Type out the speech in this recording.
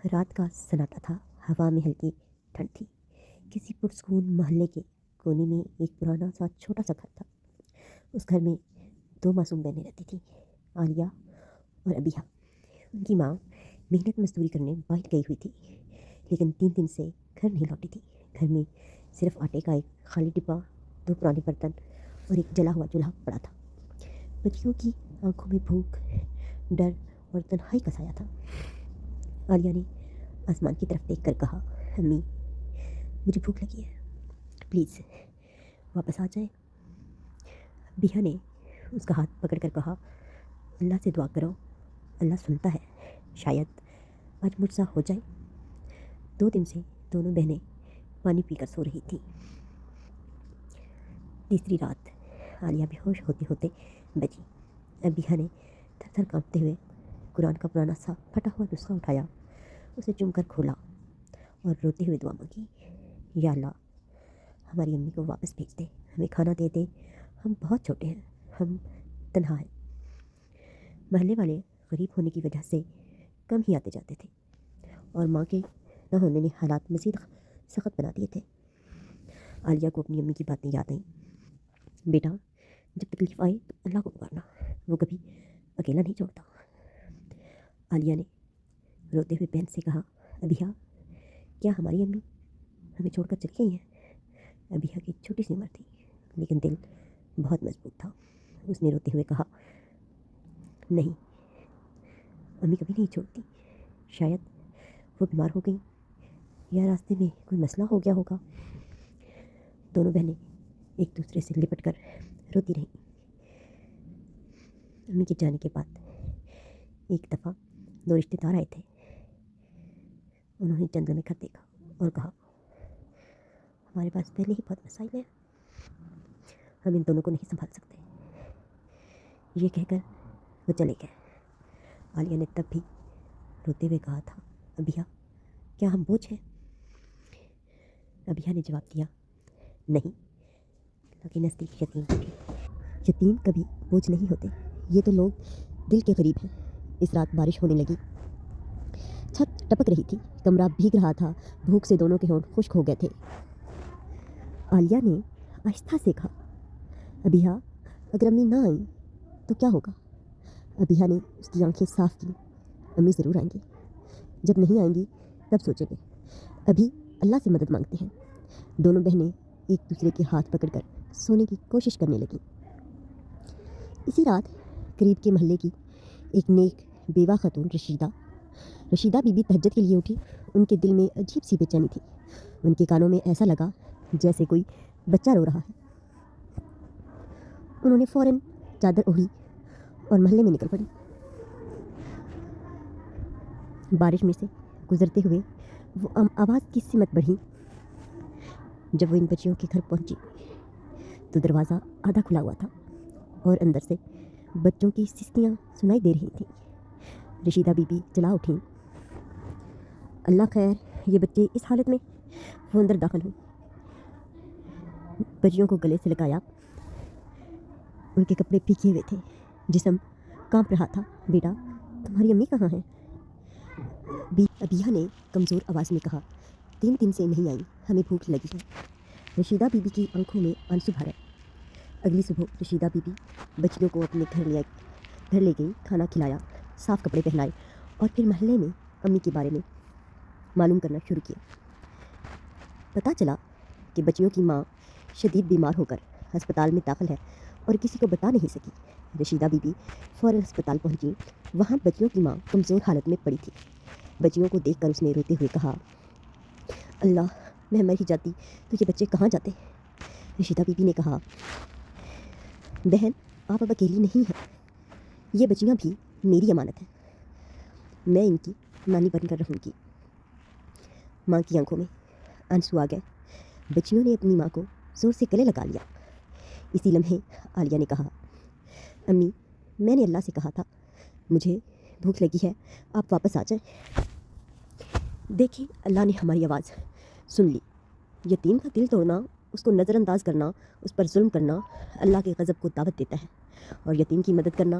رات کا سناٹا تھا، ہوا میں ہلکی ٹھنڈ تھی۔ کسی پرسکون محلے کے کونے میں ایک پرانا سا چھوٹا سا گھر تھا۔ اس گھر میں 2 معصوم بہنیں رہتی تھیں، عالیہ اور ابیہا۔ ان کی ماں محنت مزدوری کرنے باہر گئی ہوئی تھی، لیکن 3 دن سے گھر نہیں لوٹی تھی۔ گھر میں صرف آٹے کا ایک خالی ڈبہ، 2 پرانے برتن اور ایک جلا ہوا چولہا پڑا تھا۔ بچیوں کی آنکھوں میں بھوک، ڈر اور تنہائی کا سایہ تھا۔ عالیہ نے آسمان کی طرف دیکھ کر کہا، امی مجھے بھوک لگی ہے، پلیز واپس آ جائیں۔ ابیہا نے اس کا ہاتھ پکڑ کر کہا، اللہ سے دعا کرو، اللہ سنتا ہے، شاید آج مجھ سا ہو جائے۔ 2 دن سے دونوں بہنیں پانی پی کر سو رہی تھیں۔ تیسری رات عالیہ بے ہوش ہوتے ہوتے بچی۔ ابیہا نے تھر تھر کانپتے ہوئے قرآن کا پرانا سا پھٹا ہوا نسخہ اٹھایا، اسے چوم کر کھولا اور روتے ہوئے دعا مانگی، یا اللہ ہماری امی کو واپس بھیج دے، ہمیں کھانا دے دے، ہم بہت چھوٹے ہیں، ہم تنہا ہیں۔ محلے والے غریب ہونے کی وجہ سے کم ہی آتے جاتے تھے، اور ماں کے نہ ہونے نے حالات مزید سخت بنا دیے تھے۔ عالیہ کو اپنی امی کی باتیں یاد آئیں، بیٹا جب تکلیف آئے تو اللہ کو پکارنا، وہ کبھی اکیلا نہیں چھوڑتا۔ عالیہ نے روتے ہوئے بہن سے کہا، ابیہا کیا ہماری امی ہمیں چھوڑ کر چلی گئی ہیں؟ ابیہا کی چھوٹی سی عمر تھی، لیکن دل بہت مضبوط تھا۔ اس نے روتے ہوئے کہا، نہیں، امی کبھی نہیں چھوڑتی، شاید وہ بیمار ہو گئی یا راستے میں کوئی مسئلہ ہو گیا ہوگا۔ دونوں بہنیں ایک دوسرے سے لپٹ کر روتی رہیں۔ امی کے جانے کے بعد ایک دفعہ 2 رشتے دار آئے تھے۔ انہوں نے جنگل میں گھر دیکھا اور کہا، ہمارے پاس پہلے ہی بہت مسائل ہیں، ہم ان دونوں کو نہیں سنبھال سکتے۔ یہ کہہ کر وہ چلے گئے۔ عالیہ نے تب بھی روتے ہوئے کہا تھا، ابیہا کیا ہم بوجھ ہیں؟ ابیہا نے جواب دیا، نہیں، اللہ کے نزدیک یتیم کبھی بوجھ نہیں ہوتے، یہ تو لوگ دل کے قریب ہیں۔ اس رات بارش ہونے لگی، چھت ٹپک رہی تھی، کمرہ بھیگ رہا تھا، بھوک سے دونوں کے ہونٹ خشک ہو گئے تھے۔ عالیہ نے آہستہ سے کہا، ابیہا اگر امی نہ آئیں تو کیا ہوگا؟ ابیہا نے اس کی آنکھیں صاف کی، امی ضرور آئیں گی، جب نہیں آئیں گی تب سوچیں گے، ابھی اللہ سے مدد مانگتے ہیں۔ دونوں بہنیں ایک دوسرے کے ہاتھ پکڑ کر سونے کی کوشش کرنے لگیں۔ اسی رات قریب کے محلے کی ایک نیک بیوہ خاتون رشیدہ بی بی تہجد کے لیے اٹھی۔ ان کے دل میں عجیب سی بے چینی تھی، ان کے کانوں میں ایسا لگا جیسے کوئی بچہ رو رہا ہے۔ انہوں نے فوراً چادر اوڑھی اور محلے میں نکل پڑی۔ بارش میں سے گزرتے ہوئے وہ آواز کی سمت بڑھی۔ جب وہ ان بچیوں کے گھر پہنچی تو دروازہ آدھا کھلا ہوا تھا اور اندر سے بچوں کی سسکیاں سنائی دے رہی تھیں۔ رشیدہ بی بی چلا اٹھیں، اللہ خیر یہ بچے اس حالت میں؟ وہ اندر داخل ہوئی، بچیوں کو گلے سے لگایا، ان کے کپڑے بھیگے ہوئے تھے، جسم کانپ رہا تھا۔ بیٹا تمہاری امی کہاں ہیں؟ ابیہا نے کمزور آواز میں کہا، 3 دن سے نہیں آئیں، ہمیں بھوک لگی ہے۔ رشیدہ بی بی کی آنکھوں میں آنسو بھر آئے۔ اگلی صبح رشیدہ بی بی بچیوں کو اپنے گھر لے گئیں، کھانا کھلایا، صاف کپڑے پہنائے اور پھر محلے میں امی کے بارے میں معلوم کرنا شروع کیا۔ پتہ چلا کہ بچیوں کی ماں شدید بیمار ہو کر ہسپتال میں داخل ہے اور کسی کو بتا نہیں سکی۔ رشیدہ بی بی فوراً ہسپتال پہنچی، وہاں بچیوں کی ماں کمزور حالت میں پڑی تھی۔ بچیوں کو دیکھ کر اس نے روتے ہوئے کہا، اللہ میں مر ہی جاتی تو یہ بچے کہاں جاتے؟ رشیدہ بی بی نے کہا، بہن آپ اب اکیلی نہیں ہیں، یہ بچیاں بھی میری امانت ہیں، میں ان کی نانی بن کر رہوں گی۔ ماں کی آنکھوں میں آنسو آ گئے، بچیوں نے اپنی ماں کو زور سے گلے لگا لیا۔ اسی لمحے عالیہ نے کہا، امی میں نے اللہ سے کہا تھا مجھے بھوک لگی ہے، آپ واپس آ جائیں۔ دیکھیں اللہ نے ہماری آواز سن لی۔ یتیم کا دل توڑنا، اس کو نظر انداز کرنا، اس پر ظلم کرنا اللہ کے غضب کو دعوت دیتا ہے، اور یتیم کی مدد کرنا